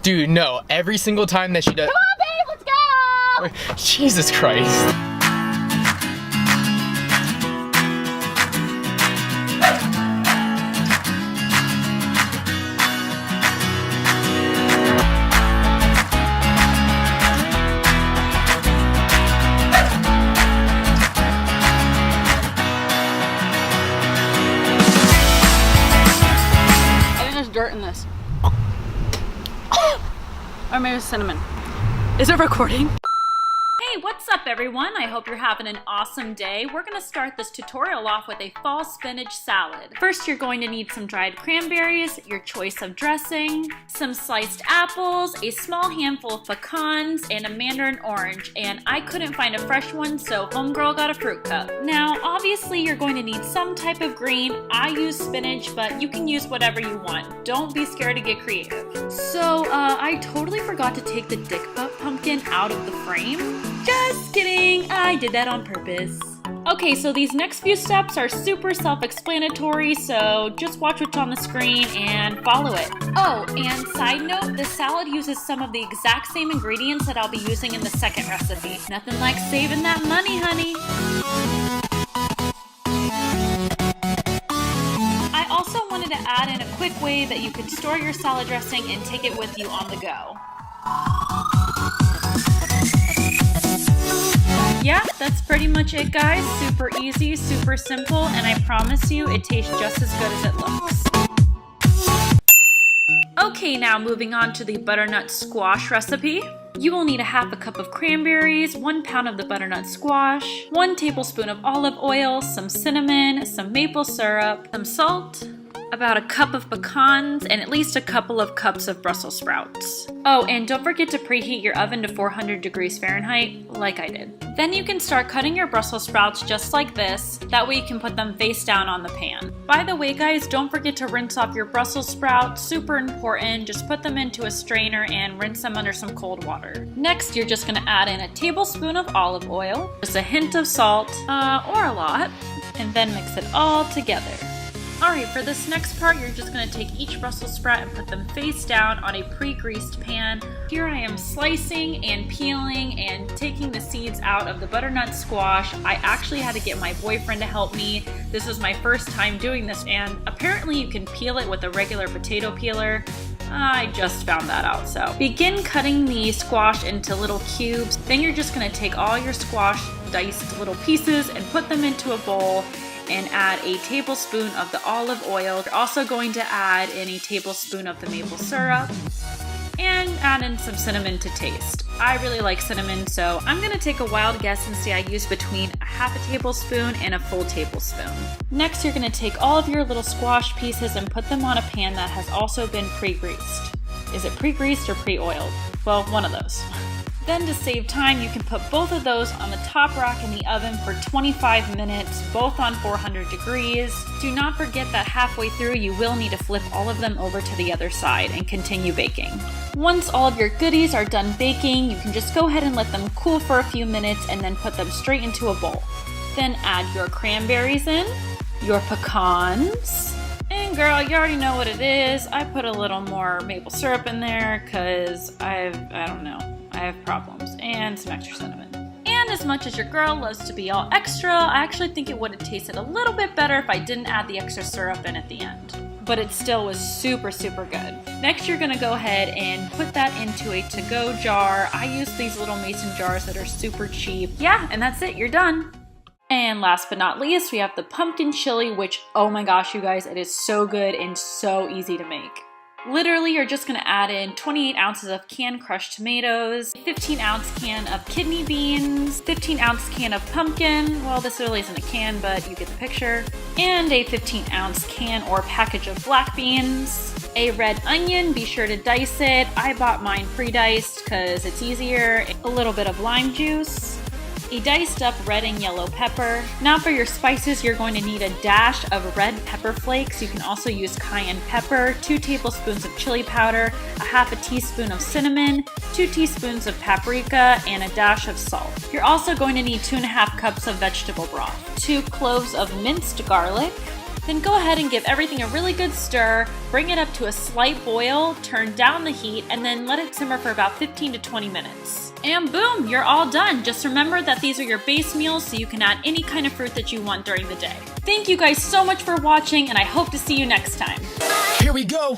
Dude, no. Every single time that she does. Come on, babe, let's go! Jesus Christ. Dirt in this. Or maybe it's cinnamon. Is it recording? Hey, what's up everyone? I hope you're having an awesome day. We're gonna start this tutorial off with a fall spinach salad. First, you're going to need some dried cranberries, your choice of dressing, some sliced apples, a small handful of pecans, and a mandarin orange. And I couldn't find a fresh one, so homegirl got a fruit cup. Now, obviously you're going to need some type of green. I use spinach, but you can use whatever you want. Don't be scared to get creative. So, I totally forgot to take the dick butt pumpkin out of the frame. Just kidding, I did that on purpose. Okay, so these next few steps are super self-explanatory, so just watch what's on the screen and follow it. Oh, and side note, this salad uses some of the exact same ingredients that I'll be using in the second recipe. Nothing like saving that money, honey. I also wanted to add in a quick way that you could store your salad dressing and take it with you on the go. Yeah, that's pretty much it, guys. Super easy, super simple, and I promise you it tastes just as good as it looks. Okay, now moving on to the butternut squash recipe. You will need a half a cup of cranberries, 1 pound of the butternut squash, 1 tablespoon of olive oil, some cinnamon, some maple syrup, some salt, about a cup of pecans, and at least a couple of cups of Brussels sprouts. Oh, and don't forget to preheat your oven to 400 degrees Fahrenheit, like I did. Then you can start cutting your Brussels sprouts just like this. That way you can put them face down on the pan. By the way, guys, don't forget to rinse off your Brussels sprouts. Super important. Just put them into a strainer and rinse them under some cold water. Next, you're just gonna add in a tablespoon of olive oil, just a hint of salt, or a lot, and then mix it all together. Alright, for this next part, you're just going to take each Brussels sprout and put them face down on a pre-greased pan. Here I am slicing and peeling and taking the seeds out of the butternut squash. I actually had to get my boyfriend to help me. This was my first time doing this, and apparently you can peel it with a regular potato peeler. I just found that out, so. Begin cutting the squash into little cubes. Then you're just going to take all your squash diced little pieces and put them into a bowl and add a tablespoon of the olive oil. You're also going to add in a tablespoon of the maple syrup and add in some cinnamon to taste. I really like cinnamon, so I'm gonna take a wild guess and say I use between a half a tablespoon and a full tablespoon. Next, you're gonna take all of your little squash pieces and put them on a pan that has also been pre-greased. Is it pre-greased or pre-oiled? Well, one of those. Then to save time, you can put both of those on the top rack in the oven for 25 minutes, both on 400 degrees. Do not forget that halfway through, you will need to flip all of them over to the other side and continue baking. Once all of your goodies are done baking, you can just go ahead and let them cool for a few minutes and then put them straight into a bowl. Then add your cranberries in, your pecans, and girl, you already know what it is. I put a little more maple syrup in there because I don't know. I have problems, and some extra cinnamon. And as much as your girl loves to be all extra, I actually think it would have tasted a little bit better if I didn't add the extra syrup in at the end. But it still was super, super good. Next, you're gonna go ahead and put that into a to-go jar. I use these little mason jars that are super cheap. Yeah, and that's it, you're done. And last but not least, we have the pumpkin chili, which, oh my gosh, you guys, it is so good and so easy to make. Literally, you're just gonna add in 28 ounces of canned crushed tomatoes, 15-ounce can of kidney beans, 15-ounce can of pumpkin, well this really isn't a can, but you get the picture, and a 15-ounce can or package of black beans, a red onion, be sure to dice it. I bought mine pre-diced because it's easier, a little bit of lime juice, a diced up red and yellow pepper. Now for your spices, you're going to need a dash of red pepper flakes. You can also use cayenne pepper, 2 tablespoons of chili powder, a half a teaspoon of cinnamon, 2 teaspoons of paprika, and a dash of salt. You're also going to need 2.5 cups of vegetable broth, 2 cloves of minced garlic, Then go ahead and give everything a really good stir, bring it up to a slight boil, turn down the heat, and then let it simmer for about 15 to 20 minutes. And boom, you're all done. Just remember that these are your base meals so you can add any kind of fruit that you want during the day. Thank you guys so much for watching, and I hope to see you next time. Here we go.